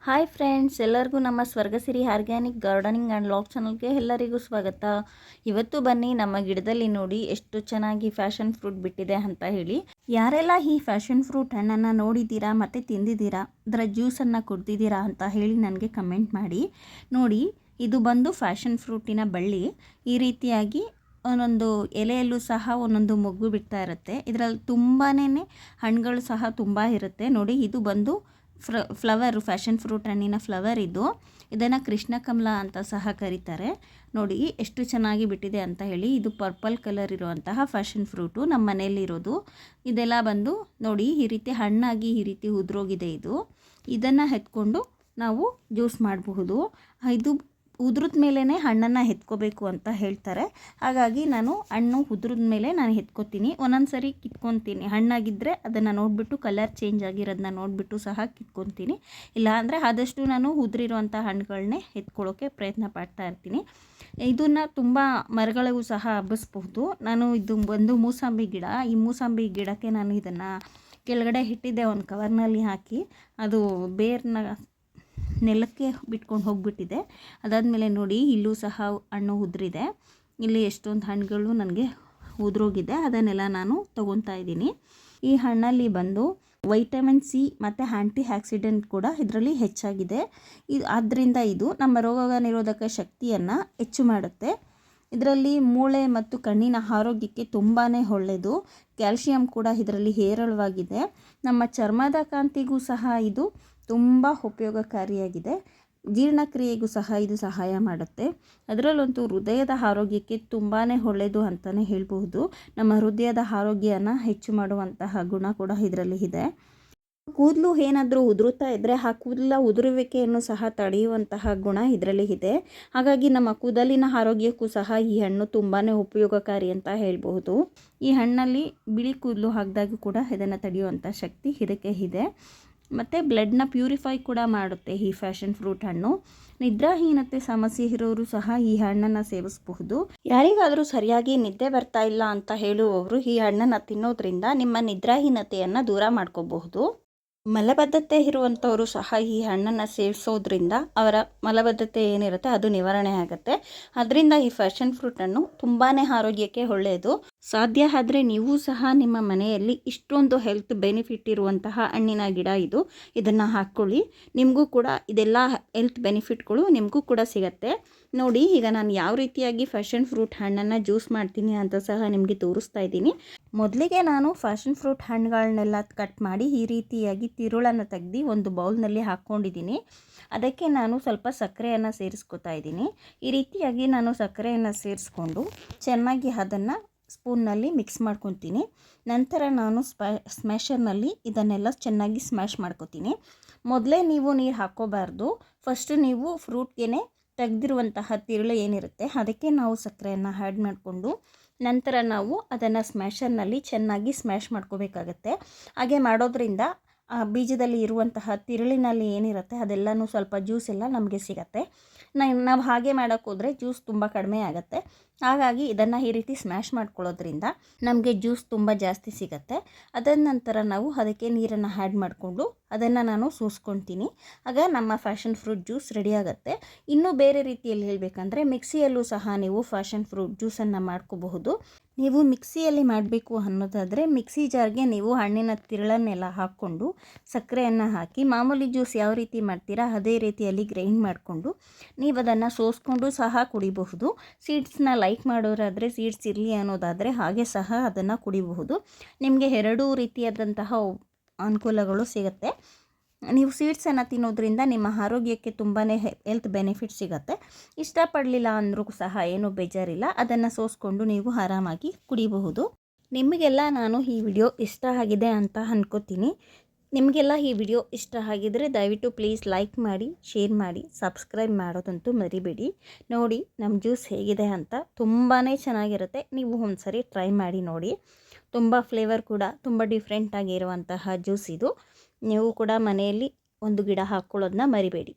Hi friends, ಎಲ್ಲರಿಗೂ ನಮ್ಮ ಸ್ವರ್ಗಸಿರಿ organic gardening and log ಚಾನಲ್ಗೆ ಎಲ್ಲರಿಗೂ ಸ್ವಾಗತ. ಇವತ್ತು ಬನ್ನಿ, ನಮ್ಮ ಗಿಡದಲ್ಲಿ ನೋಡಿ ಎಷ್ಟು ಚೆನ್ನಾಗಿ ಫ್ಯಾಷನ್ ಫ್ರೂಟ್ ಬಿಟ್ಟಿದೆ ಅಂತ ಹೇಳಿ. ಯಾರೆಲ್ಲ ಈ ಫ್ಯಾಷನ್ ಫ್ರೂಟ್ ಹಣ್ಣನ್ನು ನೋಡಿದ್ದೀರಾ ಮತ್ತು ತಿಂದಿದ್ದೀರಾ, ಅದರ ಜ್ಯೂಸನ್ನು ಕುಡ್ದಿದ್ದೀರಾ ಅಂತ ಹೇಳಿ ನನಗೆ ಕಮೆಂಟ್ ಮಾಡಿ. ನೋಡಿ, ಇದು ಬಂದು ಫ್ಯಾಷನ್ ಫ್ರೂಟಿನ ಬಳ್ಳಿ. ಈ ರೀತಿಯಾಗಿ ಒಂದೊಂದು ಎಲೆಯಲ್ಲೂ ಸಹ ಒಂದೊಂದು ಮೊಗ್ಗು ಬಿಡ್ತಾ ಇರುತ್ತೆ. ಇದರಲ್ಲಿ ತುಂಬಾ ಹಣ್ಣುಗಳು ಸಹ ತುಂಬ ಇರುತ್ತೆ. ನೋಡಿ, ಇದು ಬಂದು ಫ್ಲವರು, ಫ್ಯಾಷನ್ ಫ್ರೂಟ್ ಹಣ್ಣಿನ ಫ್ಲವರ್ ಇದು. ಇದನ್ನು ಕೃಷ್ಣ ಕಮಲ ಅಂತ ಸಹ ಕರೀತಾರೆ. ನೋಡಿ ಎಷ್ಟು ಚೆನ್ನಾಗಿ ಬಿಟ್ಟಿದೆ ಅಂತ ಹೇಳಿ. ಇದು ಪರ್ಪಲ್ ಕಲರ್ ಇರುವಂತಹ ಫ್ಯಾಷನ್ ಫ್ರೂಟು ನಮ್ಮ ಮನೆಯಲ್ಲಿರೋದು. ಇದೆಲ್ಲ ಬಂದು ನೋಡಿ ಈ ರೀತಿ ಹಣ್ಣಾಗಿ ಈ ರೀತಿ ಉದುರೋಗಿದೆ. ಇದನ್ನು ಎತ್ಕೊಂಡು ನಾವು ಜ್ಯೂಸ್ ಮಾಡಬಹುದು. ಇದು ಉದ್ರದ ಮೇಲೇ ಹಣ್ಣನ್ನು ಎತ್ಕೋಬೇಕು ಅಂತ ಹೇಳ್ತಾರೆ. ಹಾಗಾಗಿ ನಾನು ಹಣ್ಣು ಉದ್ರದ ಮೇಲೆ ನಾನು ಎತ್ಕೋತೀನಿ. ಒಂದೊಂದು ಸರಿ ಕಿತ್ಕೊತೀನಿ. ಹಣ್ಣಾಗಿದ್ದರೆ ಅದನ್ನು ನೋಡಿಬಿಟ್ಟು ಕಲರ್ ಚೇಂಜ್ ಆಗಿರೋದನ್ನ ನೋಡಿಬಿಟ್ಟು ಸಹ ಕಿತ್ಕೊತೀನಿ. ಇಲ್ಲ ಅಂದರೆ ಆದಷ್ಟು ನಾನು ಉದುರಿರುವಂಥ ಹಣ್ಣುಗಳನ್ನೇ ಎತ್ಕೊಳ್ಳೋಕ್ಕೆ ಪ್ರಯತ್ನ ಪಡ್ತಾ ಇರ್ತೀನಿ. ಇದನ್ನು ತುಂಬ ಮರಗಳಿಗೂ ಸಹ ಹಬ್ಬಿಸ್ಬಹುದು. ನಾನು ಇದು ಒಂದು ಮೂಸಂಬಿ ಗಿಡ. ಈ ಮೂಸಂಬಿ ಗಿಡಕ್ಕೆ ನಾನು ಇದನ್ನು ಕೆಳಗಡೆ ಇಟ್ಟಿದ್ದೆ ಒಂದು ಕವರ್ನಲ್ಲಿ ಹಾಕಿ. ಅದು ಬೇರ್ನ ನೆಲಕ್ಕೆ ಬಿಟ್ಕೊಂಡು ಹೋಗಿಬಿಟ್ಟಿದೆ. ಅದಾದಮೇಲೆ ನೋಡಿ, ಇಲ್ಲೂ ಸಹ ಹಣ್ಣು ಉದುರಿದೆ. ಇಲ್ಲಿ ಎಷ್ಟೊಂದು ಹಣ್ಣುಗಳು ನನಗೆ ಉದುರೋಗಿದೆ. ಅದನ್ನೆಲ್ಲ ನಾನು ತೊಗೊತಾ ಇದ್ದೀನಿ. ಈ ಹಣ್ಣಲ್ಲಿ ಬಂದು ವೈಟಮಿನ್ ಸಿ ಮತ್ತು ಆ್ಯಂಟಿ ಆಕ್ಸಿಡೆಂಟ್ ಕೂಡ ಇದರಲ್ಲಿ ಹೆಚ್ಚಾಗಿದೆ. ಆದ್ದರಿಂದ ಇದು ನಮ್ಮ ರೋಗ ನಿರೋಧಕ ಶಕ್ತಿಯನ್ನು ಹೆಚ್ಚು ಮಾಡುತ್ತೆ. ಇದರಲ್ಲಿ ಮೂಳೆ ಮತ್ತು ಕಣ್ಣಿನ ಆರೋಗ್ಯಕ್ಕೆ ತುಂಬಾ ಒಳ್ಳೆಯದು. ಕ್ಯಾಲ್ಶಿಯಂ ಕೂಡ ಇದರಲ್ಲಿ ಹೇರಳವಾಗಿದೆ. ನಮ್ಮ ಚರ್ಮದ ಕಾಂತಿಗೂ ಸಹ ಇದು ತುಂಬ ಉಪಯೋಗಕಾರಿಯಾಗಿದೆ. ಜೀರ್ಣಕ್ರಿಯೆಗೂ ಸಹ ಇದು ಸಹಾಯ ಮಾಡುತ್ತೆ. ಅದರಲ್ಲಂತೂ ಹೃದಯದ ಆರೋಗ್ಯಕ್ಕೆ ತುಂಬಾ ಒಳ್ಳೆಯದು ಅಂತಲೇ ಹೇಳ್ಬಹುದು. ನಮ್ಮ ಹೃದಯದ ಆರೋಗ್ಯನ ಹೆಚ್ಚು ಮಾಡುವಂತಹ ಗುಣ ಕೂಡ ಇದರಲ್ಲಿ ಇದೆ. ಕೂದಲು ಏನಾದರೂ ಉದುರುತ್ತಾ ಇದ್ದರೆ ಆ ಕೂದಲ ಉದುರುವಿಕೆಯನ್ನು ಸಹ ತಡೆಯುವಂತಹ ಗುಣ ಇದರಲ್ಲಿ ಇದೆ. ಹಾಗಾಗಿ ನಮ್ಮ ಕೂದಲಿನ ಆರೋಗ್ಯಕ್ಕೂ ಸಹ ಈ ಹಣ್ಣು ತುಂಬಾ ಉಪಯೋಗಕಾರಿ ಅಂತ ಹೇಳ್ಬಹುದು. ಈ ಹಣ್ಣಲ್ಲಿ ಬಿಳಿ ಕೂದಲು ಹಾಕಿದಾಗ ಕೂಡ ಇದನ್ನು ತಡೆಯುವಂಥ ಶಕ್ತಿ ಇದಕ್ಕೆ ಇದೆ. ಮತ್ತು ಬ್ಲಡ್ನ ಪ್ಯೂರಿಫೈ ಕೂಡ ಮಾಡುತ್ತೆ ಈ ಫ್ಯಾಷನ್ ಫ್ರೂಟ್ ಹಣ್ಣು. ನಿದ್ರಾಹೀನತೆ ಸಮಸ್ಯೆ ಇರೋರು ಸಹ ಈ ಹಣ್ಣನ್ನು ಸೇವಿಸಬಹುದು. ಯಾರಿಗಾದರೂ ಸರಿಯಾಗಿ ನಿದ್ದೆ ಬರ್ತಾ ಇಲ್ಲ ಅಂತ ಹೇಳುವವರು ಈ ಹಣ್ಣನ್ನು ತಿನ್ನೋದ್ರಿಂದ ನಿಮ್ಮ ನಿದ್ರಾಹೀನತೆಯನ್ನು ದೂರ ಮಾಡ್ಕೋಬಹುದು. ಮಲಬದ್ಧತೆ ಇರುವಂಥವರು ಸಹ ಈ ಹಣ್ಣನ್ನು ಸೇವಿಸೋದ್ರಿಂದ ಅವರ ಮಲಬದ್ಧತೆ ಏನಿರುತ್ತೆ ಅದು ನಿವಾರಣೆ ಆಗುತ್ತೆ. ಅದರಿಂದ ಈ ಫ್ಯಾಷನ್ ಫ್ರೂಟ್ ಹಣ್ಣು ತುಂಬಾ ಆರೋಗ್ಯಕ್ಕೆ ಒಳ್ಳೆಯದು. ಸಾಧ್ಯ ಆದರೆ ನೀವು ಸಹ ನಿಮ್ಮ ಮನೆಯಲ್ಲಿ ಇಷ್ಟೊಂದು ಹೆಲ್ತ್ ಬೆನಿಫಿಟ್ ಇರುವಂತಹ ಹಣ್ಣಿನ ಗಿಡ ಇದು. ಇದನ್ನು ಹಾಕ್ಕೊಳ್ಳಿ. ನಿಮಗೂ ಕೂಡ ಇದೆಲ್ಲ ಹೆಲ್ತ್ ಬೆನಿಫಿಟ್ಗಳು ನಿಮಗೂ ಕೂಡ ಸಿಗುತ್ತೆ. ನೋಡಿ, ಈಗ ನಾನು ಯಾವ ರೀತಿಯಾಗಿ ಫ್ಯಾಷನ್ ಫ್ರೂಟ್ ಹಣ್ಣನ್ನು ಜ್ಯೂಸ್ ಮಾಡ್ತೀನಿ ಅಂತ ಸಹ ನಿಮಗೆ ತೋರಿಸ್ತಾ ಇದ್ದೀನಿ. ಮೊದಲಿಗೆ ನಾನು ಫ್ಯಾಷನ್ ಫ್ರೂಟ್ ಹಣ್ಣುಗಳನ್ನೆಲ್ಲ ಕಟ್ ಮಾಡಿ ಈ ರೀತಿಯಾಗಿ ತಿರುಳನ್ನು ತೆಗೆದು ಒಂದು ಬೌಲ್ನಲ್ಲಿ ಹಾಕ್ಕೊಂಡಿದ್ದೀನಿ. ಅದಕ್ಕೆ ನಾನು ಸ್ವಲ್ಪ ಸಕ್ಕರೆಯನ್ನು ಸೇರಿಸ್ಕೊತಾ ಇದ್ದೀನಿ. ಈ ರೀತಿಯಾಗಿ ನಾನು ಸಕ್ಕರೆಯನ್ನು ಸೇರಿಸ್ಕೊಂಡು ಚೆನ್ನಾಗಿ ಅದನ್ನು ಸ್ಪೂನ್ನಲ್ಲಿ ಮಿಕ್ಸ್ ಮಾಡ್ಕೊತೀನಿ. ನಂತರ ನಾನು ಸ್ಮ್ಯಾಶರ್ನಲ್ಲಿ ಇದನ್ನೆಲ್ಲ ಚೆನ್ನಾಗಿ ಸ್ಮ್ಯಾಶ್ ಮಾಡ್ಕೊತೀನಿ. ಮೊದಲೇ ನೀವು ನೀರು ಹಾಕ್ಕೋಬಾರ್ದು. ಫಸ್ಟು ನೀವು ಫ್ರೂಟ್ಗೆ ತೆಗೆದಿರುವಂತಹ ತಿರುಳು ಏನಿರುತ್ತೆ ಅದಕ್ಕೆ ನಾವು ಸಕ್ಕರೆಯನ್ನು ಆ್ಯಡ್ ಮಾಡಿಕೊಂಡು ನಂತರ ನಾವು ಅದನ್ನು ಸ್ಮ್ಯಾಶರ್ನಲ್ಲಿ ಚೆನ್ನಾಗಿ ಸ್ಮ್ಯಾಶ್ ಮಾಡ್ಕೋಬೇಕಾಗತ್ತೆ. ಹಾಗೆ ಮಾಡೋದ್ರಿಂದ ಬೀಜದಲ್ಲಿ ಇರುವಂತಹ ತಿರುಳಿನಲ್ಲಿ ಏನಿರುತ್ತೆ ಅದೆಲ್ಲನೂ ಸ್ವಲ್ಪ ಜ್ಯೂಸ್ ಎಲ್ಲ ನಮಗೆ ಸಿಗತ್ತೆ. ನಾವು ಹಾಗೆ ಮಾಡೋಕ್ಕೋದ್ರೆ ಜ್ಯೂಸ್ ತುಂಬ ಕಡಿಮೆ ಆಗುತ್ತೆ. ಹಾಗಾಗಿ ಇದನ್ನು ಈ ರೀತಿ ಸ್ಮ್ಯಾಶ್ ಮಾಡ್ಕೊಳ್ಳೋದ್ರಿಂದ ನಮಗೆ ಜ್ಯೂಸ್ ತುಂಬ ಜಾಸ್ತಿ ಸಿಗುತ್ತೆ. ಅದಾದ ನಂತರ ನಾವು ಅದಕ್ಕೆ ನೀರನ್ನು ಆ್ಯಡ್ ಮಾಡಿಕೊಂಡು ಅದನ್ನು ನಾನು ಸೋಸ್ಕೊತೀನಿ. ಆಗ ನಮ್ಮ ಫ್ಯಾಷನ್ ಫ್ರೂಟ್ ಜ್ಯೂಸ್ ರೆಡಿ ಆಗುತ್ತೆ. ಇನ್ನೂ ಬೇರೆ ರೀತಿಯಲ್ಲಿ ಹೇಳಬೇಕಂದ್ರೆ ಮಿಕ್ಸಿಯಲ್ಲೂ ಸಹ ನೀವು ಫ್ಯಾಷನ್ ಫ್ರೂಟ್ ಜ್ಯೂಸನ್ನು ಮಾಡ್ಕೋಬಹುದು. ನೀವು ಮಿಕ್ಸಿಯಲ್ಲಿ ಮಾಡಬೇಕು ಅನ್ನೋದಾದರೆ ಮಿಕ್ಸಿ ಜಾರ್ಗೆ ನೀವು ಹಣ್ಣಿನ ತಿರುಳನ್ನೆಲ್ಲ ಹಾಕ್ಕೊಂಡು ಸಕ್ಕರೆಯನ್ನು ಹಾಕಿ ಮಾಮೂಲಿ ಜ್ಯೂಸ್ ಯಾವ ರೀತಿ ಮಾಡ್ತೀರಾ ಅದೇ ರೀತಿಯಲ್ಲಿ ಗ್ರೈಂಡ್ ಮಾಡಿಕೊಂಡು ನೀವು ಅದನ್ನು ಸೋಸ್ಕೊಂಡು ಸಹ ಕುಡಿಬಹುದು. ಸೀಡ್ಸ್ನ ಲೈಕ್ ಮಾಡೋರಾದರೆ ಸೀಡ್ಸ್ ಇರಲಿ ಅನ್ನೋದಾದರೆ ಹಾಗೆ ಸಹ ಅದನ್ನು ಕುಡಿಬಹುದು. ನಿಮಗೆ ಎರಡೂ ರೀತಿಯಾದಂತಹ ಅನುಕೂಲಗಳು ಸಿಗುತ್ತೆ. ನೀವು ಸೀಡ್ಸನ್ನು ತಿನ್ನೋದ್ರಿಂದ ನಿಮ್ಮ ಆರೋಗ್ಯಕ್ಕೆ ತುಂಬಾ ಹೆಲ್ತ್ ಬೆನಿಫಿಟ್ ಸಿಗುತ್ತೆ. ಇಷ್ಟಪಡಲಿಲ್ಲ ಅಂದರೂ ಸಹ ಏನೂ ಬೇಜಾರಿಲ್ಲ. ಅದನ್ನು ಸೋಸ್ಕೊಂಡು ನೀವು ಆರಾಮಾಗಿ ಕುಡಿಬಹುದು. ನಿಮಗೆಲ್ಲ ನಾನು ಈ ವಿಡಿಯೋ ಇಷ್ಟ ಆಗಿದೆ ಅಂತ ಅಂದ್ಕೋತೀನಿ. ನಿಮಗೆಲ್ಲ ಈ ವಿಡಿಯೋ ಇಷ್ಟ ಆಗಿದರೆ ದಯವಿಟ್ಟು ಪ್ಲೀಸ್ ಲೈಕ್ ಮಾಡಿ, ಶೇರ್ ಮಾಡಿ, ಸಬ್ಸ್ಕ್ರೈಬ್ ಮಾಡೋದಂತೂ ಮರಿಬೇಡಿ. ನೋಡಿ ನಮ್ಮ ಜ್ಯೂಸ್ ಹೇಗಿದೆ ಅಂತ. ತುಂಬಾ ಚೆನ್ನಾಗಿರುತ್ತೆ. ನೀವು ಒಂದ್ಸರಿ ಟ್ರೈ ಮಾಡಿ ನೋಡಿ. ತುಂಬ ಫ್ಲೇವರ್ ಕೂಡ ತುಂಬ ಡಿಫ್ರೆಂಟಾಗಿರುವಂತಹ ಜ್ಯೂಸ್ ಇದು. ನೀವು ಕೂಡ ಮನೆಯಲ್ಲಿ ಒಂದು ಗಿಡ ಹಾಕ್ಕೊಳ್ಳೋದನ್ನ ಮರಿಬೇಡಿ.